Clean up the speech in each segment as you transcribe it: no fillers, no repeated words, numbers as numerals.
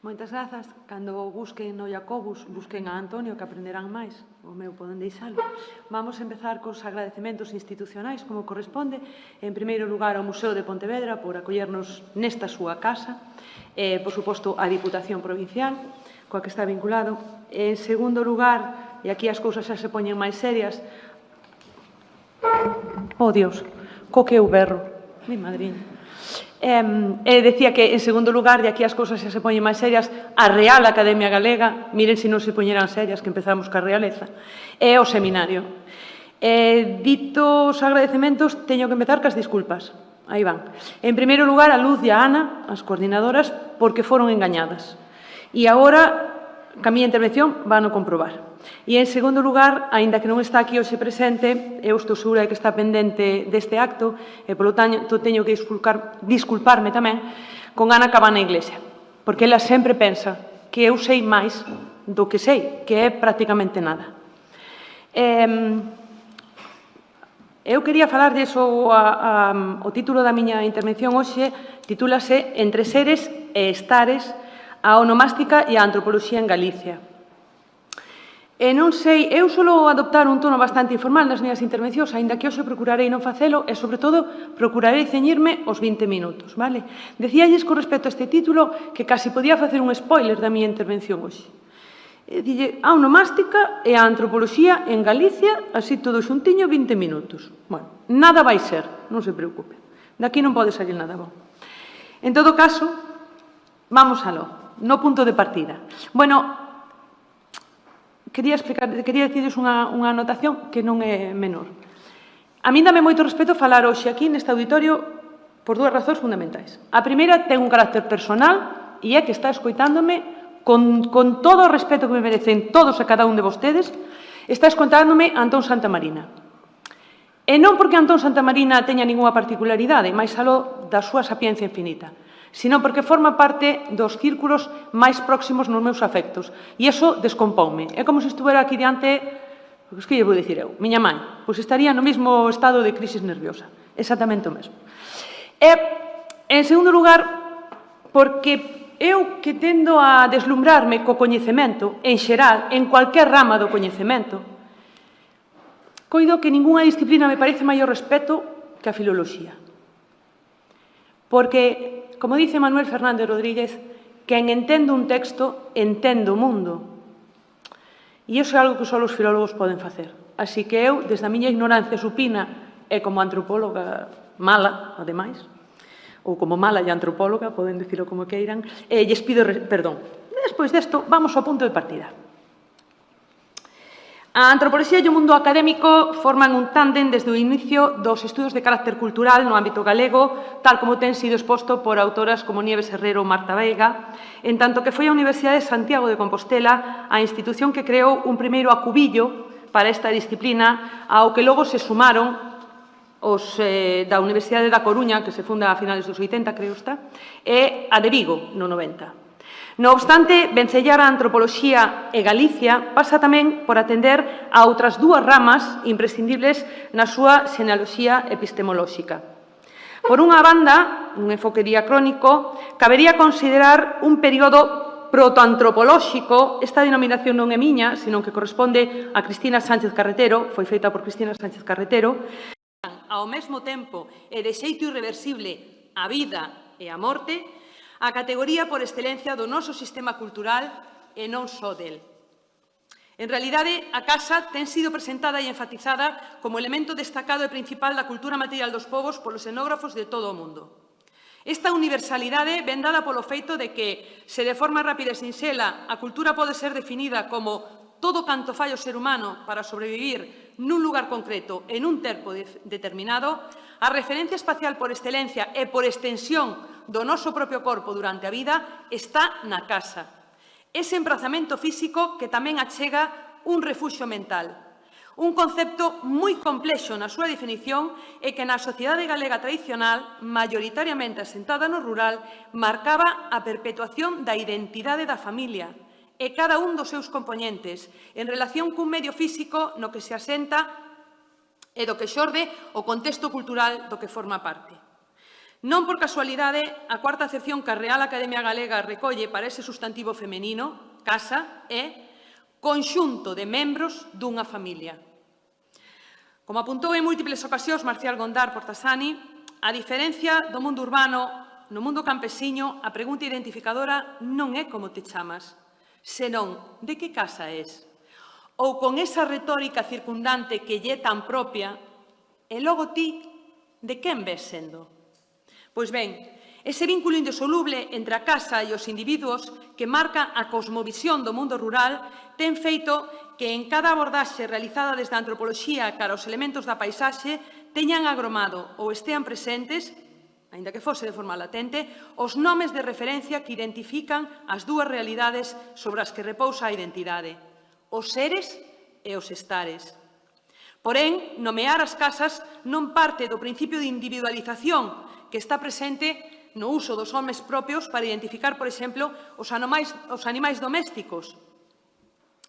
Moitas grazas. Cando busquen no Jacobus, busquen a Antonio, que aprenderán máis. O meu poden deixalo. Vamos a empezar cos agradecementos institucionais, como corresponde. En primeiro lugar, ao Museo de Pontevedra por acollernos nesta súa casa. Por suposto, a Diputación Provincial, coa que está vinculado. En segundo lugar, e aquí as cousas xa se poñen máis serias. Oh, Dios, co que eu berro. Mi madriña. Decía que, en segundo lugar, e aquí as cousas xa se poñen máis serias, a Real Academia Galega, miren se non se poñeran serias, que empezamos ca realeza, e o seminario. Ditos agradecementos, teño que empezar cas disculpas. Aí van. En primeiro lugar, a Luz e a Ana, as coordinadoras, porque foron engañadas. E agora, ca miña intervención, van a comprobar. E, en segundo lugar, aínda que non está aquí hoxe presente, eu estou segura de que está pendente deste acto, e, polo tanto, teño que disculparme tamén con Ana Cabana Iglesia, porque ela sempre pensa que eu sei máis do que sei, que é prácticamente nada. Eu quería falarlles o título da miña intervención hoxe, titúlase Entre seres e estares, a onomástica e a antropoloxía en Galicia. E non sei, eu solo adoptar un tono bastante informal nas miñas intervencións, aínda que hoxe procurarei non facelo e, sobre todo, procurarei ceñirme os 20 minutos, vale? Decíalles con respecto a este título que casi podía facer un spoiler da miña intervención hoxe. Dille, a onomástica e a antropoloxía en Galicia, así todo xuntiño, 20 minutos. Bueno, nada vai ser, non se preocupe. Daqui non pode salir nada bom. En todo caso, vamos aló, no punto de partida. Bueno, quería dicirles unha anotación que non é menor. A min dame moito respeto falar hoxe aquí neste auditorio por dúas razóns fundamentais. A primeira ten un carácter personal e é que está escoitándome con todo o respeto que me merecen todos e cada un de vostedes, está escoitándome Antón Santamarina. E non porque Antón Santamarina teña ningunha particularidade, máis aló da súa sapiencia infinita, sino porque forma parte dos círculos máis próximos nos meus afectos. E iso descompoume. É como se estuvera aquí diante, pois que lle vou dicir eu, miña mãe, pois estaría no mesmo estado de crisis nerviosa. Exactamente o mesmo. E, en segundo lugar, porque eu que tendo a deslumbrarme co coñecemento, en xeral, en cualquier rama do coñecemento, coido que ningunha disciplina me parece maior respeto que a filoloxía. Porque, como dice Manuel Fernández Rodríguez, quen entende un texto, entende o mundo. E iso é algo que só os filólogos poden facer. Así que eu, desde a miña ignorancia supina, e como antropóloga mala, ademais, ou como mala e antropóloga, poden dicilo como queiran, lles pido perdón. Despois desto, vamos ao punto de partida. A antropoloxía e o mundo académico forman un tándem desde o inicio dos estudos de carácter cultural no ámbito galego, tal como ten sido exposto por autoras como Nieves Herrero ou Marta Veiga, en tanto que foi a Universidade de Santiago de Compostela a institución que creou un primeiro acubillo para esta disciplina, ao que logo se sumaron os da Universidade da Coruña, que se funda a finales dos 80, creo está, e a de Vigo, no 90. No obstante, vencellar a antropoloxía e Galicia pasa tamén por atender a outras dúas ramas imprescindibles na súa xenealoxía epistemolóxica. Por unha banda, un enfoque diacrónico, cabería considerar un período protoantropolóxico. Esta denominación non é miña, senón que corresponde a Cristina Sánchez Carretero, foi feita por Cristina Sánchez Carretero, ao mesmo tempo e de xeito irreversible a vida e a morte, a categoría por excelencia do noso sistema cultural e non só del. En realidade, a casa ten sido presentada e enfatizada como elemento destacado e principal da cultura material dos povos polos etnógrafos de todo o mundo. Esta universalidade ven dada polo feito de que, se de forma rápida e sinxela, a cultura pode ser definida como todo canto fai o ser humano para sobrevivir nun lugar concreto e nun tempo determinado, a referencia espacial por excelencia e por extensión do noso propio corpo durante a vida está na casa. Ese emprazamento físico que tamén achega un refuxio mental. Un concepto moi complexo na súa definición e que na sociedade galega tradicional, maioritariamente asentada no rural, marcaba a perpetuación da identidade da familia e cada un dos seus componentes en relación cun medio físico no que se asenta e do que xorde o contexto cultural do que forma parte. Non por casualidade, a cuarta acepción que a Real Academia Galega recolle para ese sustantivo femenino, casa, é conxunto de membros dunha familia. Como apuntou en múltiples ocasións Marcial Gondar Portasani, a diferencia do mundo urbano, no mundo campesiño, a pregunta identificadora non é como te chamas, senón de que casa és. Ou con esa retórica circundante que lle tan propia, e logo ti, de quen ves sendo? Pois ben, ese vínculo indisoluble entre a casa e os individuos que marca a cosmovisión do mundo rural ten feito que en cada abordaxe realizada desde a antropoloxía cara aos elementos da paisaxe teñan agromado ou estean presentes, aínda que fose de forma latente, os nomes de referencia que identifican as dúas realidades sobre as que repousa a identidade, os seres e os estares. Porén, nomear as casas non parte do principio de individualización que está presente no uso dos nomes propios para identificar, por exemplo, os animais domésticos,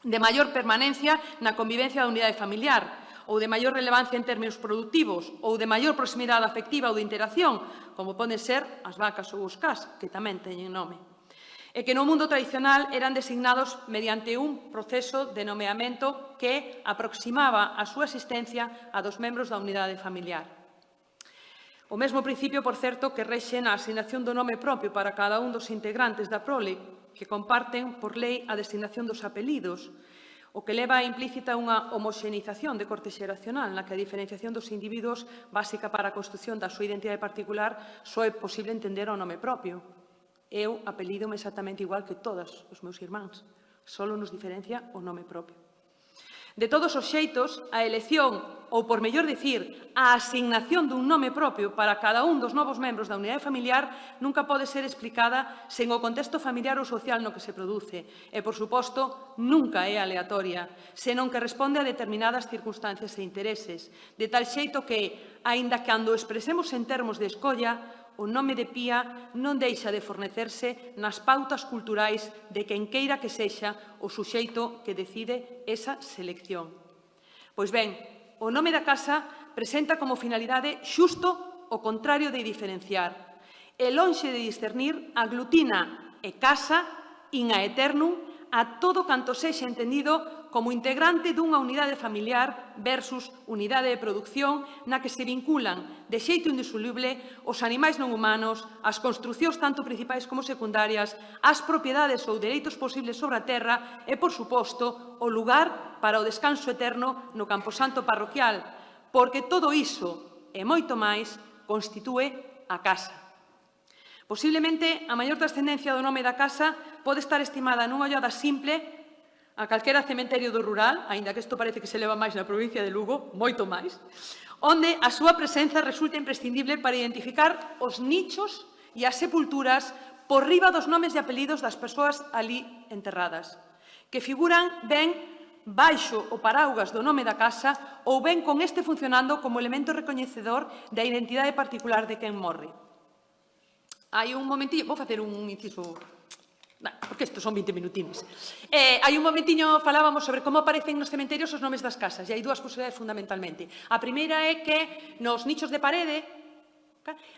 de maior permanencia na convivencia da unidade familiar, ou de maior relevancia en términos productivos, ou de maior proximidade afectiva ou de interacción, como poden ser as vacas ou os cas, que tamén teñen nome. E que no mundo tradicional eran designados mediante un proceso de nomeamento que aproximaba a súa existencia a dos membros da unidade familiar. O mesmo principio, por certo, que rexe na asignación do nome propio para cada un dos integrantes da prole, que comparten, por lei, a designación dos apelidos, o que leva implícita unha homoxenización de corte xeracional, na que a diferenciación dos individuos, básica para a construción da súa identidade particular, só é posible entender o nome propio. Eu apelídome exactamente igual que todos os meus irmáns, só nos diferencia o nome propio. De todos os xeitos, a elección, ou por mellor dicir, a asignación dun nome propio para cada un dos novos membros da unidade familiar nunca pode ser explicada sen o contexto familiar ou social no que se produce e, por suposto, nunca é aleatoria, senón que responde a determinadas circunstancias e intereses, de tal xeito que, aínda cando o expresemos en termos de escolla, o nome de pía non deixa de fornecerse nas pautas culturais de quen queira que sexa o suxeito que decide esa selección. Pois ben, o nome da casa presenta como finalidade xusto o contrario de diferenciar. E lonxe de discernir, aglutina e casa, in a eternum, a todo canto sexa entendido como integrante dunha unidade familiar versus unidade de producción na que se vinculan de xeito indisoluble os animais non humanos, as construcións tanto principais como secundarias, as propiedades ou dereitos posibles sobre a terra e, por suposto, o lugar para o descanso eterno no camposanto parroquial, porque todo iso e moito máis constitúe a casa. Posiblemente, a maior trascendencia do nome da casa pode estar estimada nunha ollada simple a calquera cementerio do rural, aínda que isto parece que se leva máis na provincia de Lugo, moito máis, onde a súa presenza resulta imprescindible para identificar os nichos e as sepulturas por riba dos nomes e apelidos das persoas ali enterradas, que figuran ben baixo o paraugas do nome da casa ou ben con este funcionando como elemento recoñecedor da identidade particular de quen morre. Hai un momentillo, vou facer un inciso, porque estes son 20 minutines. Hai un momentiño falábamos sobre como aparecen nos cementerios os nomes das casas, e hai dúas posibilidades fundamentalmente. A primeira é que nos nichos de parede,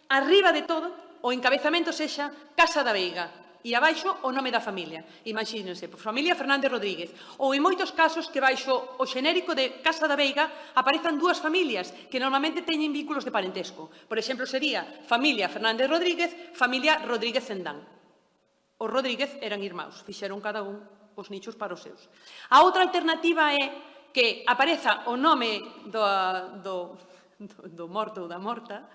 arriba de todo, o encabezamento sexa Casa da Veiga, e abaixo o nome da familia. Imagínense, familia Fernández Rodríguez. Ou en moitos casos que baixo o xenérico de Casa da Veiga aparezan dúas familias que normalmente teñen vínculos de parentesco. Por exemplo, sería familia Fernández Rodríguez, familia Rodríguez Cendán. Os Rodríguez eran irmãos, fixeron cada un os nichos para os seus. A outra alternativa é que apareza o nome do morto ou da morta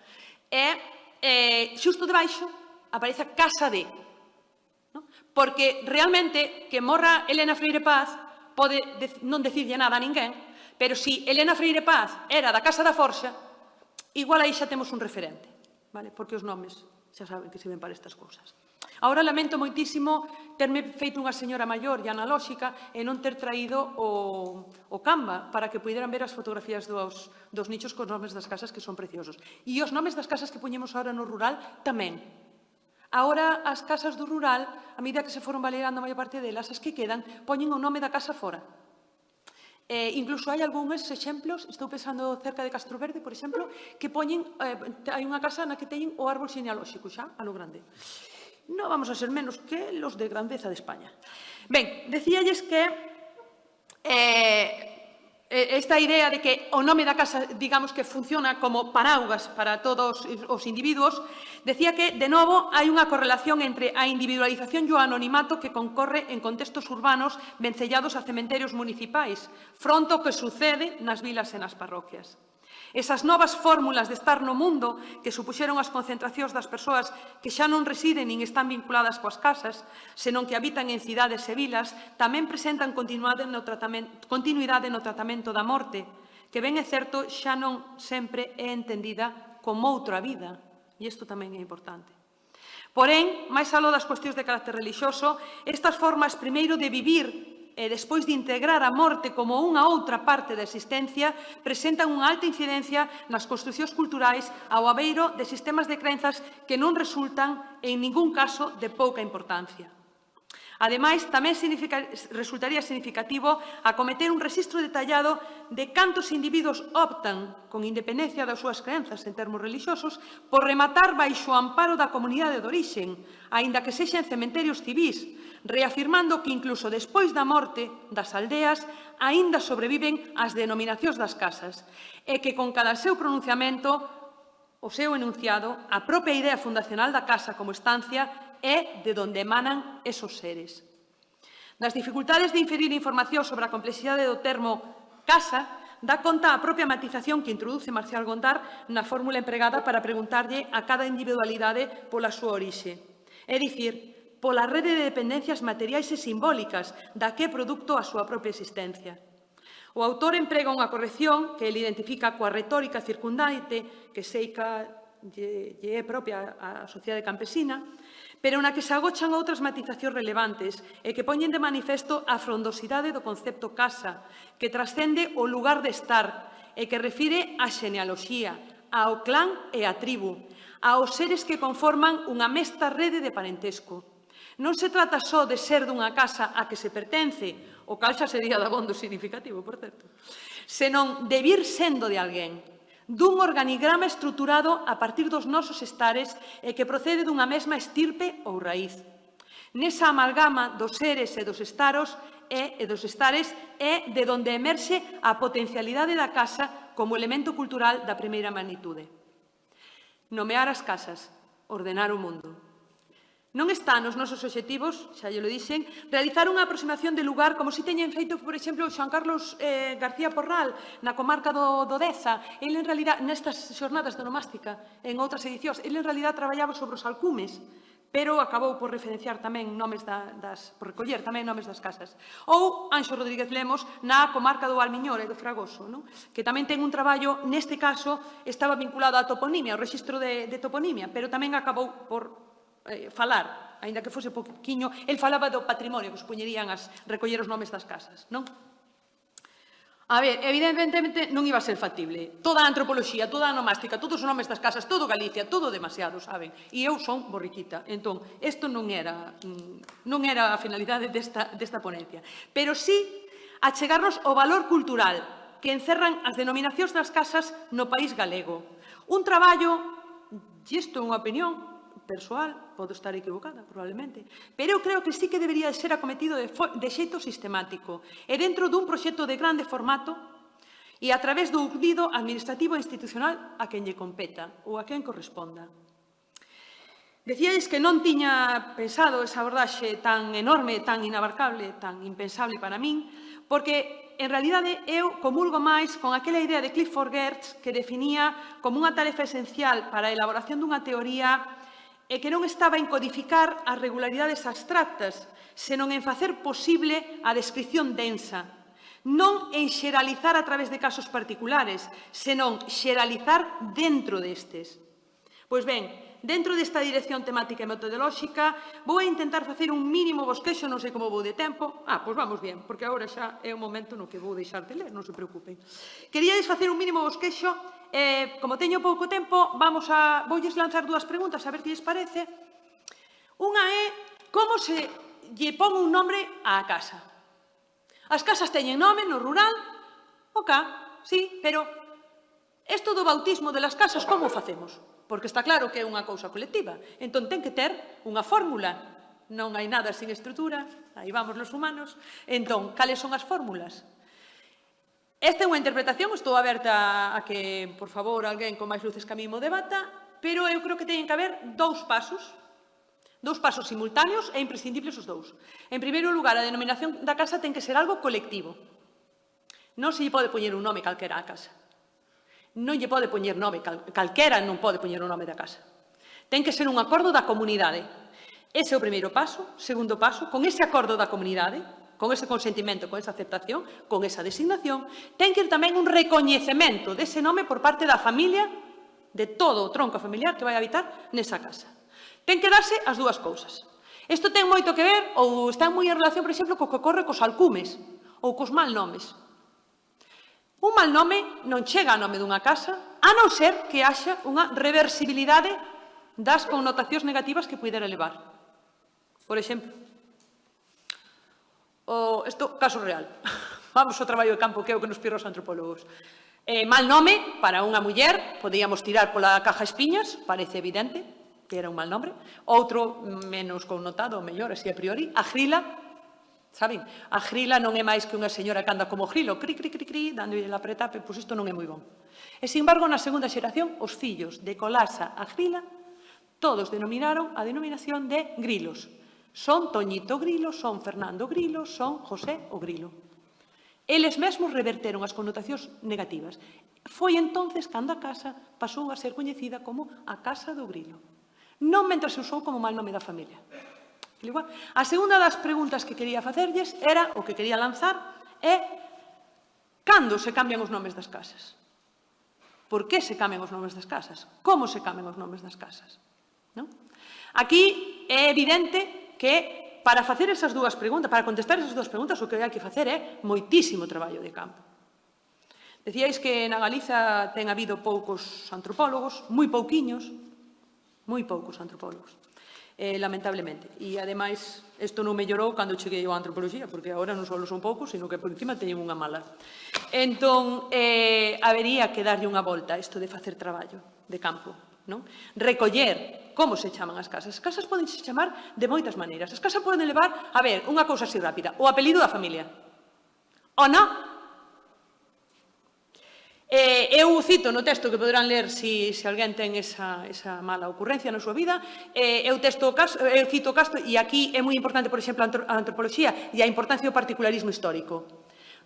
e xusto debaixo apareza Casa de. Porque realmente que morra Elena Freire Paz pode non decirlle nada a ninguén, pero se Elena Freire Paz era da Casa da Forxa, igual aí xa temos un referente, porque os nomes xa saben que sirven para estas cousas. Agora lamento moitísimo terme feito unha señora maior e analóxica e non ter traído o Canva para que puderan ver as fotografías dos nichos cos nomes das casas que son preciosos. E os nomes das casas que poñemos agora no rural tamén. Agora, as casas do rural, a medida que se foron valerando a maior parte delas, as que quedan, poñen o nome da casa fora. Incluso hai algúns exemplos, estou pensando cerca de Castroverde, por exemplo, que poñen, hai unha casa na que teñen o árbol genealóxico xa, a lo grande. Non vamos a ser menos que los de grandeza de España. Ben, decíalles que esta idea de que o nome da casa, digamos que funciona como paraugas para todos os individuos, decía que, de novo, hai unha correlación entre a individualización e o anonimato que concorre en contextos urbanos vencellados a cementerios municipais, fronte ao que sucede nas vilas e nas parroquias. Esas novas fórmulas de estar no mundo que supuxeron as concentracións das persoas que xa non residen nin están vinculadas coas casas, senón que habitan en cidades e vilas, tamén presentan continuidade no tratamento da morte, que ben é certo xa non sempre é entendida como outra vida, e isto tamén é importante. Porén, máis aló das cuestións de carácter relixioso, estas formas, primeiro, de vivir e despois de integrar a morte como unha outra parte da existencia, presentan unha alta incidencia nas construcións culturais ao abeiro de sistemas de crenzas que non resultan, en ningún caso, de pouca importancia. Ademais, tamén resultaría significativo acometer un rexistro detallado de cantos individuos optan, con independencia das súas crenzas en termos relixiosos, por rematar baixo o amparo da comunidade de orixen, aínda que sexan cementerios civís, reafirmando que incluso despois da morte das aldeas aínda sobreviven as denominacións das casas e que con cada seu pronunciamento, o seu enunciado, a propia idea fundacional da casa como estancia é de onde emanan esos seres. Das dificultades de inferir información sobre a complexidade do termo casa, dá conta a propia matización que introduce Marcial Gondar na fórmula empregada para preguntarlle a cada individualidade pola súa orixe. É dicir, pola rede de dependencias materiais e simbólicas da que é produto a súa propia existencia. O autor emprega unha corrección que ele identifica coa retórica circundante que seica lle é propia á sociedade campesina, pero na que se agochan outras matizacións relevantes e que poñen de manifesto a frondosidade do concepto casa, que trascende o lugar de estar e que refire á xenealoxía, ao clan e á tribu, aos seres que conforman unha mesta rede de parentesco. Non se trata só de ser dunha casa a que se pertence, o cal xa sería dabondo significativo, por certo, senón de vir sendo de alguén, dun organigrama estruturado a partir dos nosos estares e que procede dunha mesma estirpe ou raíz. Nesa amalgama dos seres e dos estares é de onde emerxe a potencialidade da casa como elemento cultural da primeira magnitude. Nomear as casas, ordenar o mundo. Non está nos nosos obxectivos, xa lle lo dixen, realizar unha aproximación de lugar como si teñen feito, por exemplo, Xoan Carlos García Porral na comarca do Deza. Ele, en realidad, nestas xornadas de onomástica, en outras edicións, ele, en realidad, traballaba sobre os alcumes, pero acabou por referenciar tamén nomes por recoller tamén nomes das casas. Ou Anxo Rodríguez Lemos na comarca do Valmiñor e do Fragoso, que tamén ten un traballo, neste caso, estaba vinculado á toponimia, ao rexistro de toponimia, pero tamén acabou por falar, aínda que fose poquinho, el falaba do patrimonio que supoñerían recoller os nomes das casas, non? A ver, evidentemente non iba a ser factible. Toda a antropoloxía, toda a nomástica, todos os nomes das casas, todo Galicia, todo demasiado, saben? E eu son borriquita. Entón, isto non era a finalidade desta ponencia. Pero sí achegarnos o valor cultural que encerran as denominacións das casas no país galego. Un traballo, e isto é unha opinión persoal, podo estar equivocada, probablemente, pero eu creo que sí que debería ser acometido de xeito sistemático e dentro dun proxecto de grande formato e a través do udido administrativo e institucional a quen lle competa ou a quen corresponda. Decíais que non tiña pensado esa abordaxe tan enorme, tan inabarcable, tan impensable para min, porque, en realidade, eu comulgo máis con aquela idea de Clifford Geertz que definía como unha tarefa esencial para a elaboración dunha teoría e que non estaba en codificar as regularidades abstractas, senón en facer posible a descripción densa, non en xeralizar a través de casos particulares, senón xeralizar dentro destes. Pois ben, dentro desta dirección temática e metodolóxica, vou a intentar facer un mínimo bosquexo, non sei como vou de tempo. Pois vamos bien, porque agora xa é o momento no que vou deixar de ler, non se preocupen. Queríades facer un mínimo bosquexo. Como teño pouco tempo, voulles lanzar dúas preguntas, a ver que lles parece. Unha é como se lle pon un nombre á casa. As casas teñen nome no rural, Ok, sí, pero isto do bautismo de las casas, como o facemos? Porque está claro que é unha cousa colectiva. Entón, ten que ter unha fórmula. Non hai nada sin estrutura, aí vamos los humanos. Entón, cales son as fórmulas? Esta é unha interpretación, estou aberta a que, por favor, alguén con máis luces que a mí mo debata, pero eu creo que teñen que haber dous pasos simultáneos e imprescindibles os dous. En primeiro lugar, a denominación da casa ten que ser algo colectivo. Non se lle pode poñer un nome calquera á casa. Non lle pode poñer nome, calquera non pode poñer o nome da casa. Ten que ser un acordo da comunidade. Ese é o primeiro paso. Segundo paso, con ese acordo da comunidade, con ese consentimento, con esa aceptación, con esa designación, ten que ir tamén un recoñecemento dese nome por parte da familia, de todo o tronco familiar que vai habitar nesa casa. Ten que darse as dúas cousas. Isto ten moito que ver, ou está moi en relación, por exemplo, co que ocorre cos alcumes ou cos malnomes. Un mal nome non chega a nome dunha casa, a non ser que haxa unha reversibilidade das connotacións negativas que pudera levar. Por exemplo, isto, caso real, vamos ao traballo de campo que é o que nos pide os antropólogos. Mal nome para unha muller, podíamos tirar pola caja espiñas, parece evidente que era un mal nome. Outro, menos connotado, mellor, así a priori, a Grila. Saben? A Grila non é máis que unha señora que anda como grilo, cri, cri, cri, cri, dándolle la pretape, pois isto non é moi bon. E, sin embargo, na segunda xeración, os fillos de Colasa a Grila, todos denominaron a denominación de grilos. Son Toñito Grilo, son Fernando Grilo, son José o Grilo. Eles mesmos reverteron as connotacións negativas. Foi entonces cando a casa pasou a ser coñecida como a Casa do Grilo. Non mentre se usou como mal nome da familia. A segunda das preguntas que quería facerlles era, o que quería lanzar, é cando se cambian os nomes das casas? Por que se cambian os nomes das casas? Como se cambian os nomes das casas? Non? Aquí é evidente que para facer esas dúas preguntas, para contestar esas dúas preguntas, o que hai que facer é moitísimo traballo de campo. Decíais que na Galiza ten habido poucos antropólogos, moi pouquiños, moi poucos antropólogos. Lamentablemente. E, ademais, isto non mellorou cando cheguei á antropoloxía, porque agora non só son poucos, sino que por encima teñen unha mala. Entón, habería que darlle unha volta a isto de facer traballo de campo, non? Recoller como se chaman as casas. As casas poden se chamar de moitas maneiras. As casas poden levar, a ver, unha cousa así rápida, o apelido da familia. O non? Eu cito no texto que poderán ler se alguén ten esa mala ocurrencia na súa vida, eu cito o caso, e aquí é moi importante, por exemplo, a antropoloxía e a importancia do particularismo histórico.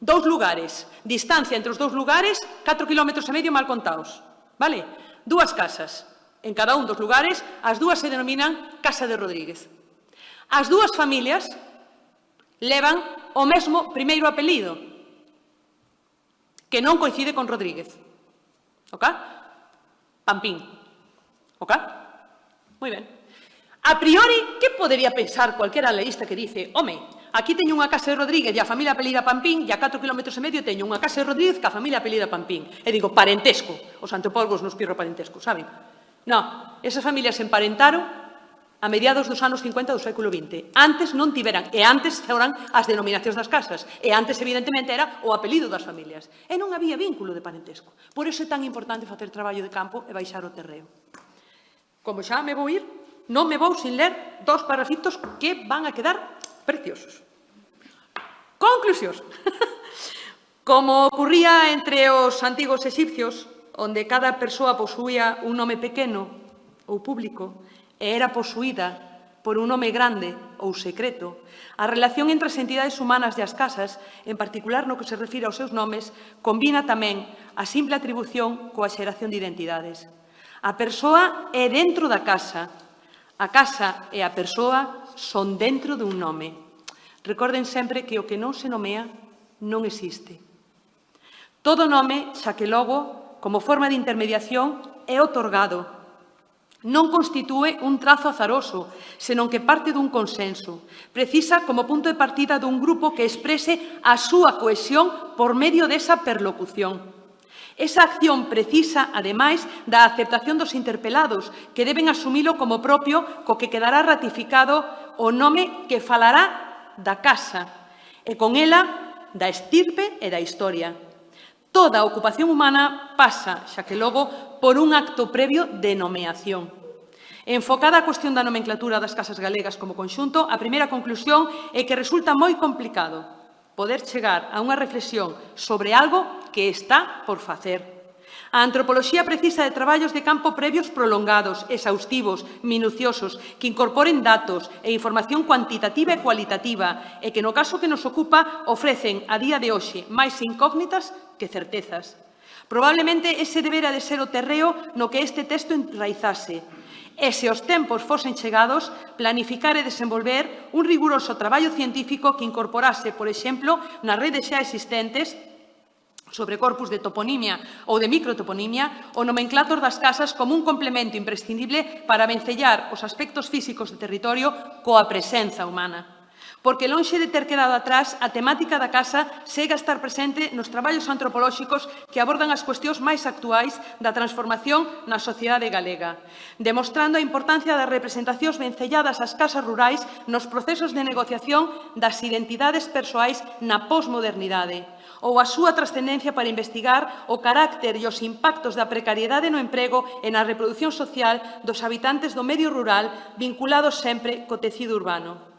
2 lugares, distancia entre os 2 lugares, 4,5 km mal contados, vale? 2 casas, en cada un dos lugares, as 2 se denominan Casa de Rodríguez. As 2 familias levan o mesmo primeiro apelido, que non coincide con Rodríguez. Ok? Pampín. Ok? Moi ben. A priori, que podería pensar cualquera leísta que dice, home, aquí teño unha casa de Rodríguez e a familia apelida Pampín e a 4,5 km teño unha casa de Rodríguez que a familia apelida Pampín. E digo, parentesco. Os antropólogos nos pirro parentesco, saben? Non, esas familias se emparentaron a mediados dos anos 50 do século XX. Antes non tiveran, e antes foran as denominacións das casas, e antes, evidentemente, era o apelido das familias. E non había vínculo de parentesco. Por iso é tan importante facer traballo de campo e baixar o terreo. Como xa me vou ir, non me vou sin ler 2 parrafitos que van a quedar preciosos. Conclusións. Como ocurría entre os antigos exipcios, onde cada persoa posuía un nome pequeno ou público, e era posuída por un nome grande ou secreto, a relación entre as entidades humanas e as casas, en particular no que se refire aos seus nomes, combina tamén a simple atribución coa xeración de identidades. A persoa é dentro da casa, a casa e a persoa son dentro dun nome. Recorden sempre que o que non se nomea non existe. Todo nome, xa que logo, como forma de intermediación, é otorgado. Non constitúe un trazo azaroso, senón que parte dun consenso. Precisa como punto de partida dun grupo que exprese a súa cohesión por medio desa perlocución. Esa acción precisa, ademais, da aceptación dos interpelados, que deben asumilo como propio, co que quedará ratificado o nome que falará da casa, e con ela da estirpe e da historia. Toda ocupación humana pasa, xa que logo, por un acto previo de nomeación. Enfocada a cuestión da nomenclatura das casas galegas como conxunto, a primeira conclusión é que resulta moi complicado poder chegar a unha reflexión sobre algo que está por facer. A antropoloxía precisa de traballos de campo previos prolongados, exhaustivos, minuciosos, que incorporen datos e información cuantitativa e cualitativa e que, no caso que nos ocupa, ofrecen a día de hoxe máis incógnitas que certezas. Probablemente ese debera de ser o terreo no que este texto enraizase. E se os tempos fosen chegados, planificar e desenvolver un riguroso traballo científico que incorporase, por exemplo, nas redes xa existentes, sobre corpus de toponimia ou de microtoponimia, o nomenclator das casas como un complemento imprescindible para vencellar os aspectos físicos do territorio coa presenza humana. Porque, lonxe de ter quedado atrás, a temática da casa segue a estar presente nos traballos antropolóxicos que abordan as cuestións máis actuais da transformación na sociedade galega, demostrando a importancia das representacións vencelladas ás casas rurais nos procesos de negociación das identidades persoais na posmodernidade, ou a súa trascendencia para investigar o carácter e os impactos da precariedade no emprego e na reproducción social dos habitantes do medio rural vinculados sempre co tecido urbano.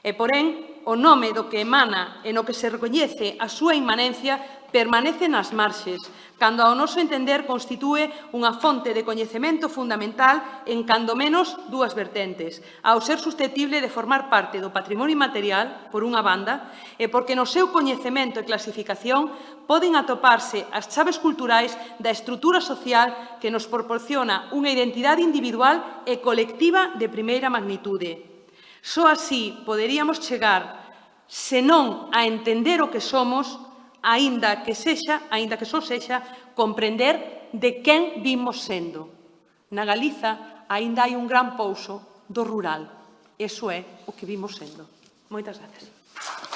E, porén, o nome do que emana e no que se recoñece a súa inmanencia permanece nas marxes, cando ao noso entender constitúe unha fonte de coñecemento fundamental en cando menos dúas vertentes, ao ser susceptible de formar parte do patrimonio inmaterial, por unha banda, e porque no seu coñecemento e clasificación poden atoparse as chaves culturais da estrutura social que nos proporciona unha identidade individual e colectiva de primeira magnitude. Só así poderíamos chegar, senón a entender o que somos, aínda que só sexa, comprender de quen vimos sendo. Na Galiza aínda hai un gran pouso do rural. Iso é o que vimos sendo. Moitas gracias.